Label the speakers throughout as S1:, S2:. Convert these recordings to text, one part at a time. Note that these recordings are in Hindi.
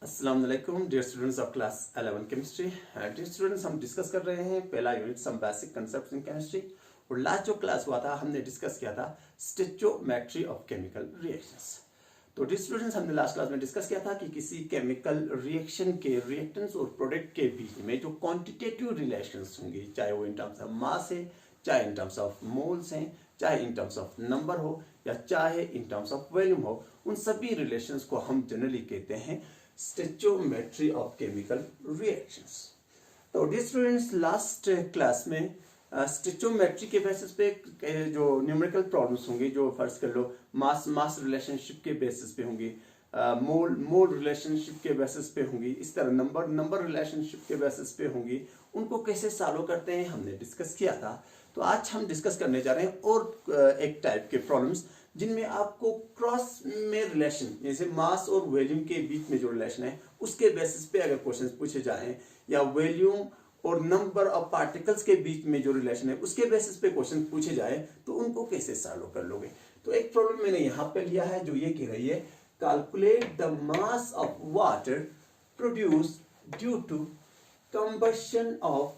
S1: अस्सलाम वालेकुम dear students of class 11 chemistry. Dear students, हम डिस्कस कर रहे हैं पहला unit some basic concepts in chemistry. और लास्ट जो क्लास हुआ था हमने डिस्कस किया था स्टोइचोमेट्री ऑफ केमिकल रिएक्शंस। तो डियर स्टूडेंट्स, हमने लास्ट क्लास में डिस्कस किया था कि किसी केमिकल रिएक्शन के रिएक्टेंट्स और प्रोडक्ट के बीच में जो क्वांटिटेटिव रिलेशंस होंगे, चाहे वो इन टर्म्स ऑफ मास है, चाहे इन टर्म्स ऑफ मोल्स हैं, चाहे इन टर्म्स ऑफ नंबर हो या चाहे इन टर्म्स ऑफ वॉल्यूम हो, उन सभी रिलेशंस को हम जनरली कहते हैं स्टोइचोमेट्री ऑफ केमिकल रिएक्शंस। तो डियर स्टूडेंट्स, लास्ट क्लास में स्टोइचोमेट्री के बेसिस पे जो न्यूमेरिकल प्रॉब्लम्स होंगे, जो फर्ज कर लो मास रिलेशनशिप के बेसिस पे होंगी, मोल रिलेशनशिप के बेसिस पे होंगी, इस तरह नंबर रिलेशनशिप के बेसिस पे होंगी, उनको कैसे सॉल्व करते हैं हमने डिस्कस किया था। तो आज हम डिस्कस करने जा रहे हैं और एक टाइप के प्रॉब्लम्स जिनमें आपको क्रॉस में रिलेशन, जैसे मास और वॉल्यूम के बीच में जो रिलेशन है उसके बेसिस पे अगर क्वेश्चंस पूछे जाएं, या वॉल्यूम और नंबर ऑफ पार्टिकल्स के बीच में जो रिलेशन है उसके बेसिस पे क्वेश्चन पूछे जाए तो उनको कैसे सॉल्व कर लोगे। तो एक प्रॉब्लम मैंने यहाँ पे लिया है जो ये कह रही है, calculate the mass of water produce due to combustion of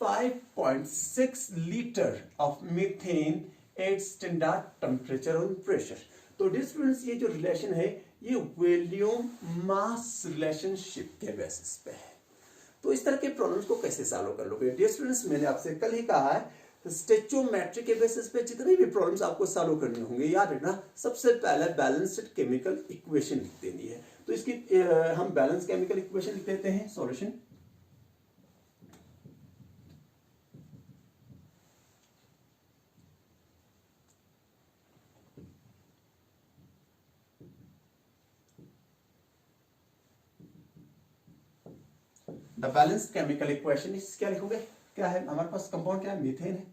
S1: 5.6 litre of methane at standard temperature और प्रेशर। तो डियर स्टूडेंट्स, ये जो रिलेशन है ये वॉल्यूम मास रिलेशनशिप के बेसिस पे है। तो इस तरह के प्रॉब्लम्स को कैसे सॉल्व कर लोगे? डियर स्टूडेंट्स, मैंने आपसे कल ही कहा है स्टोइचोमेट्री के बेसिस पे जितने भी प्रॉब्लम्स आपको सॉल्व करने होंगे, याद रखना सबसे पहले बैलेंस्ड केमिकल इक्वेशन लिख देनी है। तो इसकी हम बैलेंस केमिकल इक्वेशन लिख देते हैं। Solution the balanced chemical equation इस क्या लिखोगे? क्या है हमारे पास? कंपाउंड क्या है? मीथेन है।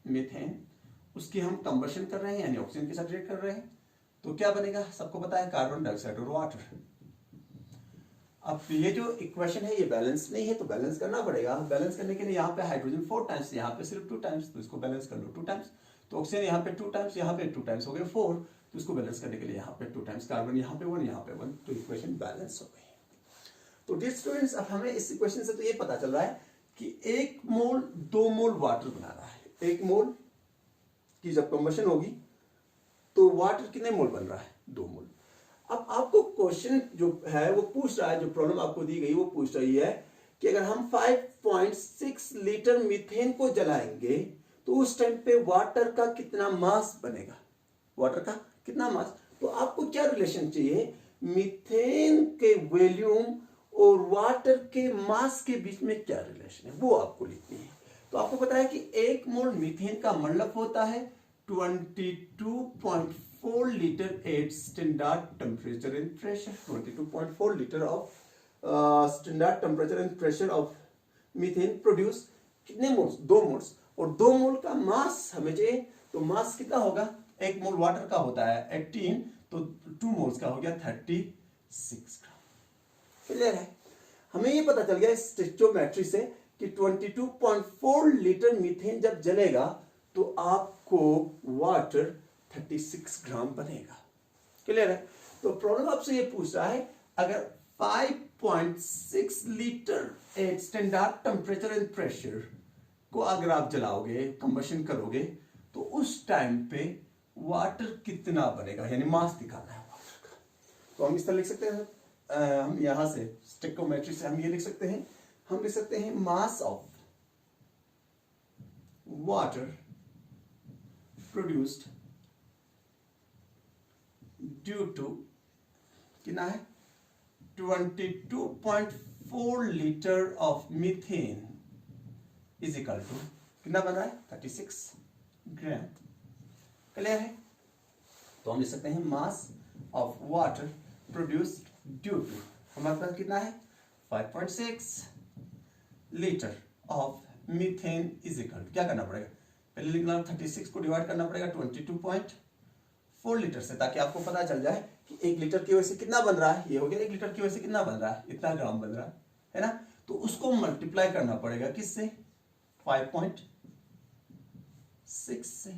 S1: मीथेन, उसकी हम कंबशन कर रहे हैं यानी ऑक्सीजन के साथ रिएक्ट कर रहे हैं, तो क्या बनेगा? सबको पता है, कार्बन डाइऑक्साइड और वाटर। अब ये जो इक्वेशन है ये बैलेंस नहीं है तो बैलेंस करना पड़ेगा। बैलेंस करने के लिए यहाँ पे हाइड्रोजन 4 टाइम्स, यहाँ पे सिर्फ 2 टाइम्स, तो इसको बैलेंस कर लो 2 टाइम्स। तो ऑक्सीजन यहाँ पे 2 टाइम्स, यहाँ पे 2 टाइम्स हो गए 4, तो इसको बैलेंस करने के लिए यहाँ पे 2 टाइम्स, कार्बन यहाँ पे 1, यहाँ पे 1, तो इक्वेशन बैलेंस हो गई। तो डियर स्टूडेंट्स, अब हमें इस इक्वेशन से तो ये पता चल रहा है कि 1 मोल 2 मोल वाटर बना रहा है। 1 मोल की जब कंबशन होगी तो वाटर कितने मोल बन रहा है? 2 मोल। अब आपको क्वेश्चन जो है वो पूछ रहा है, जो प्रॉब्लम आपको दी गई वो पूछ रही है कि अगर हम 5.6 लीटर मीथेन को जलाएंगे तो उस टाइम पे वाटर का कितना मास बनेगा? वाटर का कितना मास? तो आपको क्या रिलेशन चाहिए? मीथेन के वॉल्यूम और वाटर के मास के बीच में क्या रिलेशन है वो आपको लिखनी है। तो आपको पता है कि 1 मोल मीथेन का मतलब होता है 22.4 litre at standard temperature and pressure. 22.4 litre of standard temperature and pressure of methane produce कितने मोल्स? 2 मोल्स। और 2 मोल का मास हमें चाहिए, तो मास कितना होगा? 1 मोल वाटर का होता है 18, तो 2 मोल्स का हो गया 36 ग्राम। क्लियर है? हमें ये पता चल गया स्टोइचोमेट्री से कि 22.4 लीटर मीथेन जब जलेगा तो आपको वाटर 36 ग्राम बनेगा। क्लियर है? तो प्रॉब्लम आपसे ये पूछ रहा है, अगर 5.6 litre at standard temperature and pressure को अगर आप जलाओगे, कंबशन करोगे, तो उस टाइम पे वाटर कितना बनेगा, यानी मास दिखाना है वाटर का। तो हम इस तरह लिख सकते हैं, हम यहां से स्टोइचोमेट्री से हम ये लिख सकते हैं, हम लिख सकते हैं mass of water produced due to कितना है? 22.4 litre of methane is equal to कितना बन रहा है? 36 ग्राम। क्लियर है? तो हम लिख सकते हैं mass of water produced due to, हमारे पास कितना है? 5.6 litre of methane is equal to, क्या करना पड़ेगा? पहले लिखना 36 को डिवाइड करना पड़ेगा 22.4 लीटर से, ताकि आपको पता चल जाए कि 1 लीटर की वजह से कितना बन रहा है। ये हो गया 1 लीटर की वजह से कितना बन रहा है? इतना ग्राम बन रहा है ना? तो उसको मल्टीप्लाई करना पड़ेगा किससे? 5.6 से।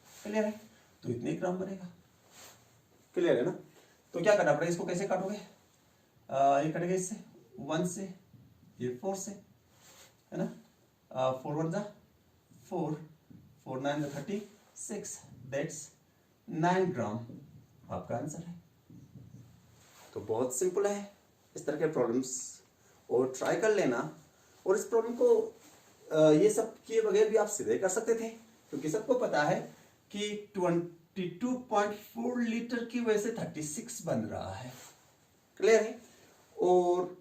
S1: क्लियर है? तो इतने ग्राम बनेगा। क्लियर है ना? तो क्या करना पड़ेगा? इसको कैसे काटोगे? ये कटेगा इससे 1 से, ये 4 से, है ना। 4 1 4, 4 9 36, दैट्स 9 ग्राम आपका आंसर है। तो बहुत सिंपल है इस तरह के प्रॉब्लम्स, और ट्राई कर लेना। और इस प्रॉब्लम को ये सब किए बगैर भी आप सीधे कर सकते थे, क्योंकि सबको पता है कि 22.4 लीटर की वजह से 36 बन रहा है, क्लियर है। और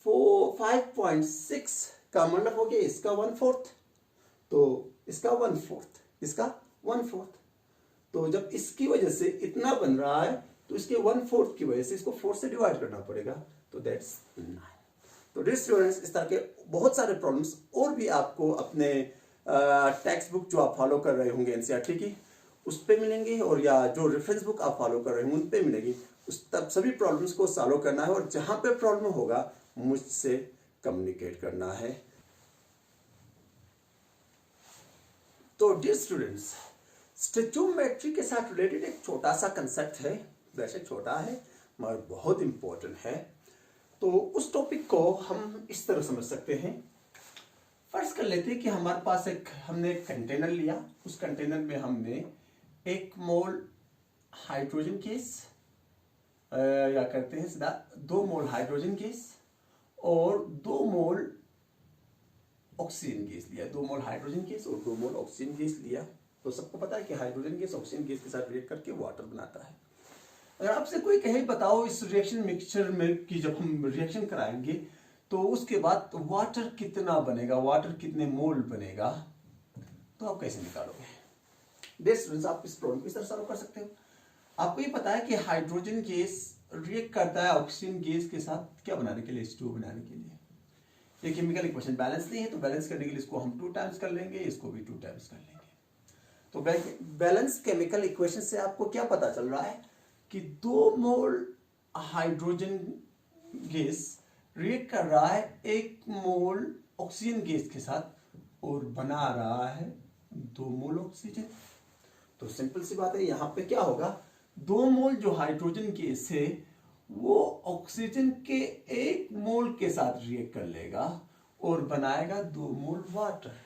S1: 5.6 का मतलब हो गया इसका 1/4, तो इसका 1/4, इसका 1/4। तो जब इसकी वजह से इतना बन रहा है तो इसके 1/4 की वजह से इसको 4 से डिवाइड करना पड़ेगा, तो दैट्स 9। तो डियर स्टूडेंट्स, इस तरह के बहुत सारे प्रॉब्लम्स और भी आपको अपने टेक्स्ट बुक जो आप फॉलो कर रहे होंगे एनसीईआरटी की, उस पे मिलेंगे, और या जो रेफरेंस बुक आप फॉलो कर रहे होंगे उन पे मिलेगी। उस तब सभी प्रॉब्लम्स को सॉल्व करना है, और जहां पे प्रॉब्लम होगा मुझसे कम्युनिकेट करना है। तो डियर स्टूडेंट्स, स्टोइचियोमेट्री के साथ रिलेटेड एक छोटा सा कंसेप्ट है, वैसे छोटा है मगर बहुत इंपॉर्टेंट है। तो उस टॉपिक को हम इस तरह समझ सकते हैं। फर्ज कर लेते हैं कि हमारे पास हमने एक कंटेनर लिया, उस कंटेनर में हमने 1 मोल हाइड्रोजन गैस, या करते हैं सीधा 2 मोल हाइड्रोजन गैस और 2 मोल ऑक्सीजन गैस लिया। 2 मोल हाइड्रोजन गैस और 2 मोल ऑक्सीजन गैस लिया। तो सबको पता है कि हाइड्रोजन गैस ऑक्सीजन गैस के साथ रिएक्ट करके वाटर बनाता है। अगर आपसे कोई कहे बताओ इस रिएक्शन मिक्सचर में कि जब हम रिएक्शन कराएंगे तो उसके बाद वाटर कितना बनेगा, वाटर कितने मोल बनेगा, तो आप कैसे निकालोगे? डियर स्टूडेंट्स, आप इस प्रॉब्लम को इस तरह सॉल्व कर सकते हो। आपको ये पता है कि हाइड्रोजन गैस रिएक्ट करता है ऑक्सीजन गैस के साथ, क्या बनाने के लिए? H2O बनाने के लिए। ये केमिकल इक्वेशन बैलेंस नहीं है, तो बैलेंस करने के लिए इसको हम 2 टाइम्स कर लेंगे, इसको भी 2 टाइम्स कर लेंगे। तो बैलेंस केमिकल इक्वेशन से आपको क्या पता चल रहा है कि 2 मोल हाइड्रोजन गैस रिएक्ट कर रहा है 1 मोल ऑक्सीजन गैस के साथ और बना रहा है 2 मोल ऑक्सीजन। तो सिंपल सी बात है, यहां पे क्या होगा, 2 मोल जो हाइड्रोजन गैस है वो ऑक्सीजन के 1 मोल के साथ रिएक्ट कर लेगा और बनाएगा 2 मोल वाटर,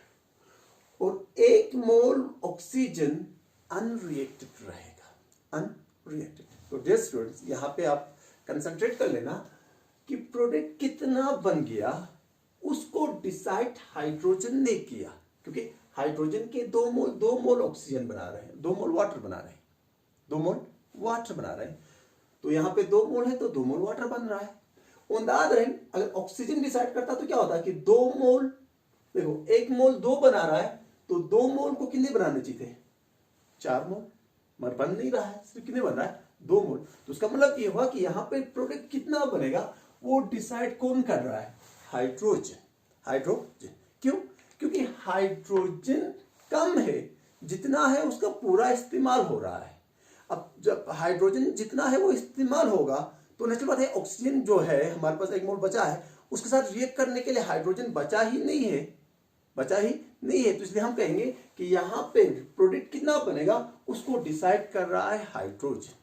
S1: और 1 मोल ऑक्सीजन अनरिएक्टेड रहेगा, अनरिएक्टेड। तो डियर स्टूडेंट्स, यहां पे आप कंसंट्रेट कर लेना कि प्रोडक्ट कितना बन गया, उसको डिसाइड हाइड्रोजन ने किया, क्योंकि हाइड्रोजन के 2 मोल ऑक्सीजन बना रहे हैं, 2 मोल वाटर बना रहे हैं, 2 मोल वाटर बना रहे हैं। तो यहां पे 2 मोल है तो 2 मोल वाटर बन रहा है। ऑन द अदर हैंड, अगर ऑक्सीजन डिसाइड करता तो क्या होता है कि 2 मोल, देखो 1 मोल 2 बना रहा है, तो 2 मोल को कितने बनाने चाहिए? 4 मोल, मगर बन नहीं रहा है, सिर्फ कितने बन रहा है? 2 मोल। तो उसका मतलब ये हुआ कि यहां पे प्रोडक्ट कितना बनेगा वो डिसाइड कौन कर रहा है? हाइड्रोजन। हाइड्रोजन क्यों? क्योंकि हाइड्रोजन कम है, जितना है उसका पूरा इस्तेमाल हो रहा है। अब जब हाइड्रोजन जितना है वो इस्तेमाल होगा तो नेचुरल बात है ऑक्सीजन जो है हमारे पास 1 मोल बचा है, उसके साथ रिएक्ट करने के लिए हाइड्रोजन बचा ही नहीं है, बचा ही नहीं है। तो इसलिए हम कहेंगे कि यहाँ पे प्रोडक्ट कितना बनेगा उसको डिसाइड कर रहा है हाइड्रोजन।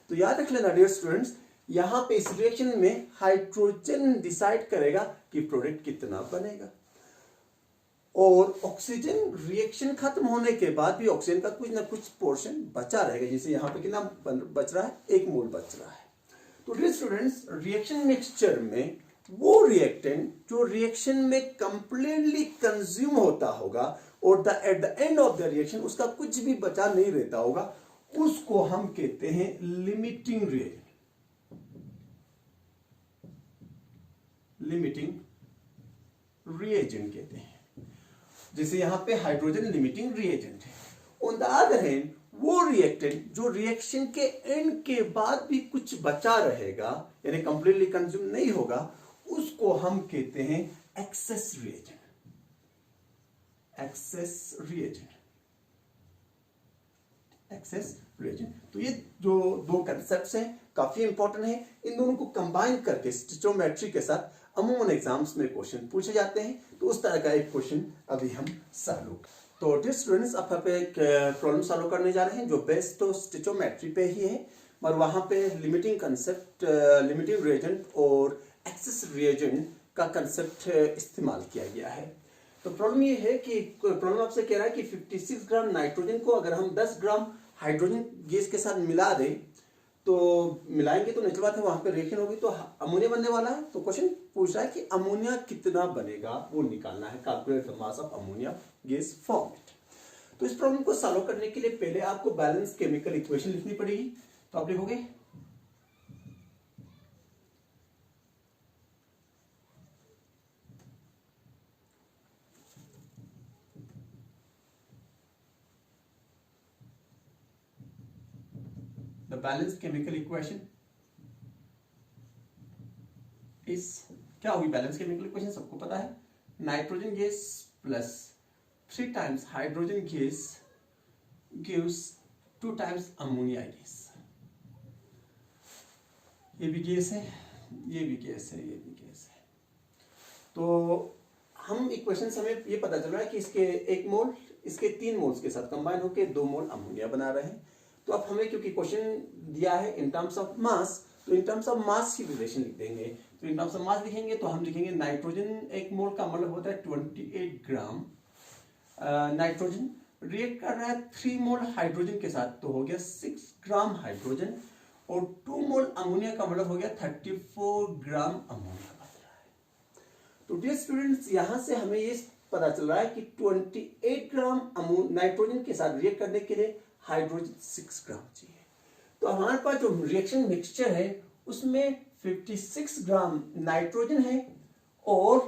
S1: तो याद रख लेना डियर स्टूडेंट्स, यहाँ पे इस रिएक्शन में हाइड्रोजन डिसाइड करेगा कि प्रोडक्ट कितना बनेगा, और ऑक्सीजन रिएक्शन खत्म होने के बाद भी ऑक्सीजन का कुछ ना कुछ पोर्शन बचा रहेगा। जैसे यहाँ पे कितना बच रहा है? 1 मोल बच रहा है। तो डियर स्टूडेंट्स, रिएक्शन मिक्सचर में वो रिएक्टेंट जो रिएक्शन में कंप्लीटली कंज्यूम होता होगा और at the end of the reaction उसका कुछ भी बचा नहीं रहता होगा, उसको हम कहते हैं लिमिटिंग रिएजेंट। लिमिटिंग रिएजेंट कहते हैं। जैसे यहां पे हाइड्रोजन लिमिटिंग रिएजेंट है। ऑन द अदर हैंड, वो रिएक्टेंट जो रिएक्शन के एंड के बाद भी कुछ बचा रहेगा, यानी कंप्लीटली कंज्यूम नहीं होगा, उसको हम कहते हैं access reagent. Access reagent, access reagent. तो ये जो 2 कंसेप्ट्स हैं काफी इंपॉर्टेंट है। इन दोनों को कंबाइन करके स्टोइचियोमेट्री के साथ अमूमन एग्जाम्स में क्वेश्चन पूछे जाते हैं। तो उस तरह का एक क्वेश्चन अभी हम सॉल्व। तो डियर स्टूडेंट्स, अब यहाँ पे एक प्रॉब्लम सॉल्व करने जा रहे हैं जो बेस्ड तो स्टोइचियोमेट्री पे ही है, मगर वहां पे लिमिटिंग कंसेप्ट, लिमिटिंग रिएजेंट और एक्सेस रिएजेंट का कंसेप्ट इस्तेमाल किया गया है। तो प्रॉब्लम ये है कि प्रॉब्लम आपसे कह रहा है कि 56 ग्राम नाइट्रोजन को अगर हम 10 ग्राम हाइड्रोजन गैस के साथ मिला दें, तो मिलाएंगे तो नेचुरल बात है वहां पे रिएक्शन होगी तो अमोनिया बनने वाला है। तो क्वेश्चन पूछ रहा है कि अमोनिया कितना बनेगा वो निकालना है, calculate the mass of ammonia gas formed. तो इस प्रॉब्लम को सॉल्व करने के लिए पहले आपको बैलेंस केमिकल इक्वेशन लिखनी पड़ेगी। तो आप लिखोगे the balanced chemical equation is, क्या होगी बैलेंस केमिकल इक्वेशन सबको पता है, nitrogen gas plus 3 times hydrogen gas gives 2 times ammonia gas. ये भी गैस है, ये भी गैस है, ये भी गैस है। तो हम इक्वेशन से हमें ये पता चल रहा है कि इसके 1 मोल इसके 3 मोल्स के साथ कंबाइन होकर 2 मोल अमोनिया बना रहे हैं। तो अब हमें क्योंकि क्वेश्चन दिया है इन टर्म्स ऑफ मास, तो इन टर्म्स ऑफ मास की रिलेशन लिख देंगे। तो इन टर्म्स ऑफ मास लिखेंगे तो हम लिखेंगे नाइट्रोजन 1 मोल का मतलब होता है 28 ग्राम नाइट्रोजन रिएक्ट कर रहा है 3 मोल हाइड्रोजन के साथ, तो हो गया 6 ग्राम हाइड्रोजन, और 2 मोल अमोनिया का मतलब हो गया 34 ग्राम अमोनिया बन रहा है। तो डियर स्टूडेंट्स, यहां से हमें ये पता चल रहा है कि 28 ग्राम नाइट्रोजन के साथ रिएक्ट करने के लिए हाइड्रोजन 6 ग्राम चाहिए। तो हमारे पास जो रिएक्शन मिक्सचर है उसमें 56 ग्राम नाइट्रोजन है और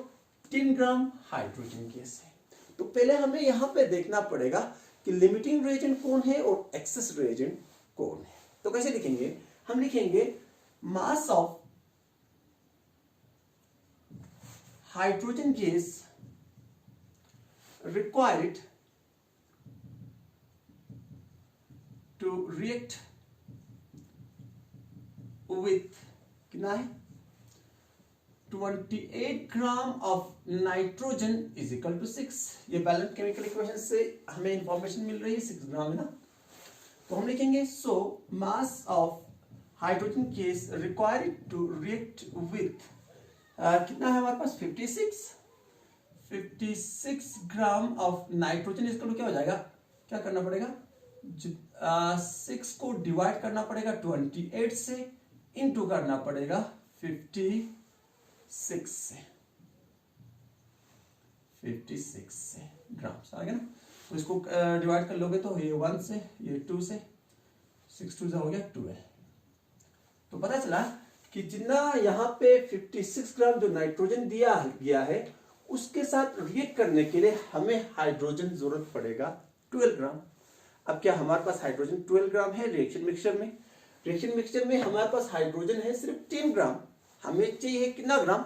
S1: 3 ग्राम हाइड्रोजन गैस है। तो पहले हमें यहां पे देखना पड़ेगा कि लिमिटिंग रिएजेंट कौन है और एक्सेस रिएजेंट कौन है। तो कैसे लिखेंगे, हम लिखेंगे mass of hydrogen gas required to react with कितना है 28 gram of nitrogen is equal to 6। ये बैलेंस केमिकल इक्वेशन से हमें इंफॉर्मेशन मिल रही है 6 ग्राम है ना। तो हम लिखेंगे so mass of hydrogen gas required to react with कितना है हमारे पास 56 gram of nitrogen is equal to क्या हो जाएगा, क्या करना पड़ेगा 6 को डिवाइड करना पड़ेगा 28 से, इनटू करना पड़ेगा 56 से ग्राम्स आ गया ना। तो इसको डिवाइड कर लोगे तो ये 1 से, ये 2 से, 6 2 हो गया 12। तो पता चला कि जितना यहाँ पे 56 ग्राम जो नाइट्रोजन दिया गया है उसके साथ रिएक्ट करने के लिए हमें हाइड्रोजन जरूरत पड़ेगा 12 ग्राम। अब क्या हमारे पास हाइड्रोजन 12 ग्राम है रिएक्शन मिक्सचर में, रिएक्शन मिक्सचर में हमारे पास हाइड्रोजन है सिर्फ 3 ग्राम, हमें चाहिए कितना ग्राम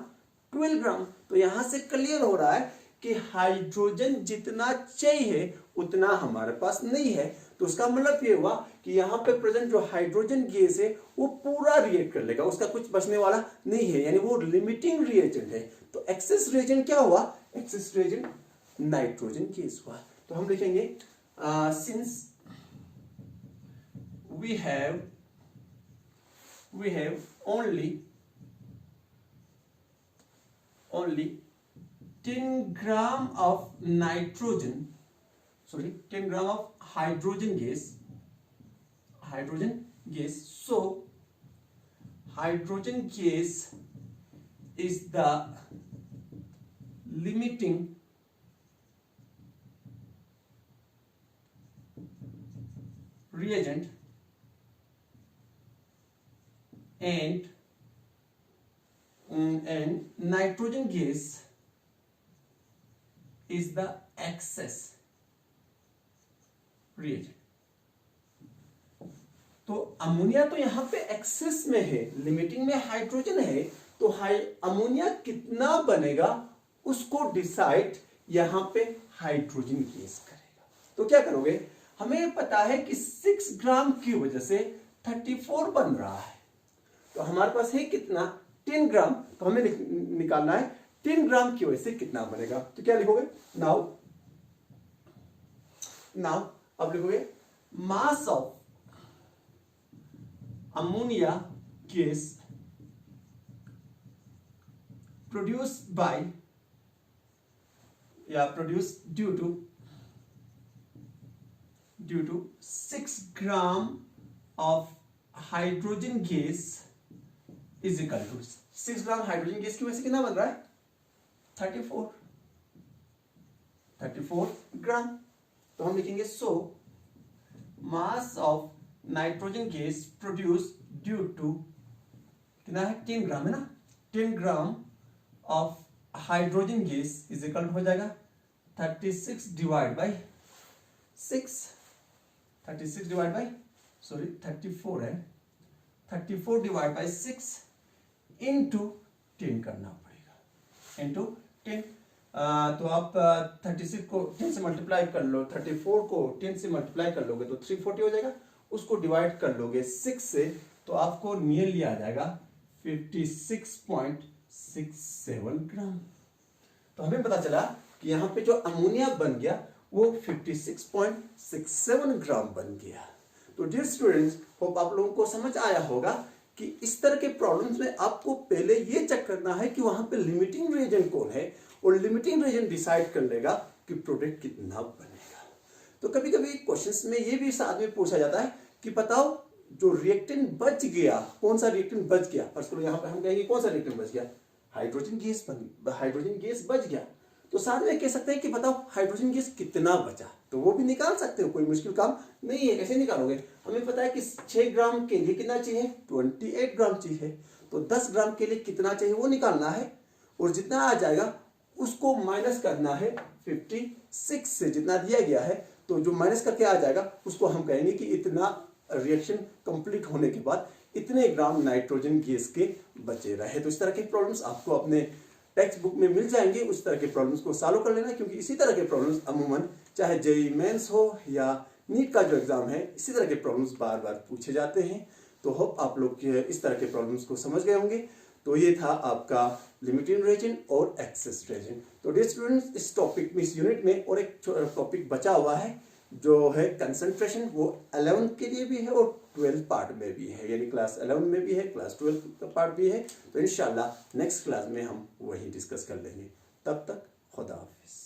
S1: 12 ग्राम। तो यहां से क्लियर हो रहा है कि हाइड्रोजन जितना चाहिए उतना हमारे पास नहीं है। तो उसका मतलब ये हुआ कि यहाँ पे प्रेजेंट जो हाइड्रोजन गैस है वो पूरा रिएक्ट कर लेगा, उसका कुछ बचने वाला नहीं है, यानी वो लिमिटिंग रिएजेंट है। तो एक्सेस रिएजेंट क्या हुआ, एक्सेस रिएजेंट नाइट्रोजन गैस हुआ। तो हम लिखेंगे since we have only 10 gram of nitrogen, 10 gram of hydrogen gas, so hydrogen gas is the limiting reagent and nitrogen gas is the excess reagent। तो अमोनिया तो यहां पे एक्सेस में है, लिमिटिंग में हाइड्रोजन है, तो अमोनिया कितना बनेगा उसको डिसाइड यहां पे हाइड्रोजन गैस करेगा। तो क्या करोगे, हमें पता है कि 6 ग्राम की वजह से 34 बन रहा है, तो हमारे पास है कितना 10 ग्राम, तो हमें निकालना है 10 ग्राम की वजह से कितना बनेगा। तो क्या लिखोगे, नाउ अब लिखोगे mass of ammonia gas produced due to 6 gram of hydrogen gas is equal to 6 gram hydrogen gas की वजह से कितना बन रहा है 34 ग्राम। तो हम लिखेंगे so mass of nitrogen gas produce due to कितना है 10 ग्राम है ना 10 gram of hydrogen gas is equal हो जाएगा 36 डिवाइड बाई 6 34 है 34 डिवाइड बाई 6 इंटू 10 करना पड़ेगा इंटू 10। तो आप 36 को 10 से मल्टीप्लाई कर लो 34 को 10 से मल्टीप्लाई कर लोगे तो 340 हो जाएगा। उसको डिवाइड कर लोगे 6 से तो आपको नियरली आ जाएगा 56.67 ग्राम। तो हमें पता चला कि यहाँ पे जो अमोनिया बन गया वो 56.67 ग्राम बन गया। तो डियर स्टूडेंट्स होप आप लोगों को समझ आया होगा कि इस तरह के प्रॉब्लम्स में आपको पहले ये चेक करना है कि वहां पे लिमिटिंग रीजन कौन है और लिमिटिंग रीजन डिसाइड कर लेगा कि प्रोडक्ट कितना बनेगा। तो कभी कभी क्वेश्चंस में ये भी साथ में पूछा जाता है कि बताओ जो रिएक्टेंट बच गया कौन सा रिएक्टेंट बच गया। फर्स्ट यहाँ पे हम कहेंगे कौन सा रिएक्टेंट बच गया हाइड्रोजन गैस बच गया। तो साथ में कह सकते हैं कि बताओ हाइड्रोजन गैस कितना बचा तो वो भी निकाल सकते हो कोई मुश्किल काम नहीं है। कैसे निकालोगे हमें पता है कि 6 ग्राम के लिए कितना चाहिए 28 ग्राम चाहिए। तो 10 ग्राम के लिए कितना चाहिए वो निकालना है और जितना आ जाएगा उसको माइनस करना है 56 से जितना दिया गया है। तो जो माइनस करके आ जाएगा उसको हम कहेंगे कि इतना रिएक्शन कंप्लीट होने के बाद इतने ग्राम नाइट्रोजन गैस के बचे रहे। तो इस तरह के प्रॉब्लम्स आपको अपने टेक्स्ट बुक में मिल जाएंगे। उस तरह के प्रॉब्लम्स को सॉल्व कर लेना क्योंकि इसी तरह के प्रॉब्लम्स अमूमन चाहे जेईई मेंस हो या नीट का जो एग्जाम है इसी तरह के प्रॉब्लम्स बार बार पूछे जाते हैं। तो होप आप लोग इस तरह के प्रॉब्लम्स को समझ गए होंगे। तो ये था आपका लिमिटिंग रीजन और एक्सेस रीजन। तो डियर स्टूडेंट्स इस टॉपिक में इस यूनिट में और एक टॉपिक बचा हुआ है जो है कंसंट्रेशन। वो 11 के लिए भी है और 12 पार्ट में भी है यानी क्लास 11 में भी है क्लास 12 का पार्ट भी है। तो इंशाल्लाह नेक्स्ट क्लास में हम वही डिस्कस कर लेंगे। तब तक खुदा हाफिज।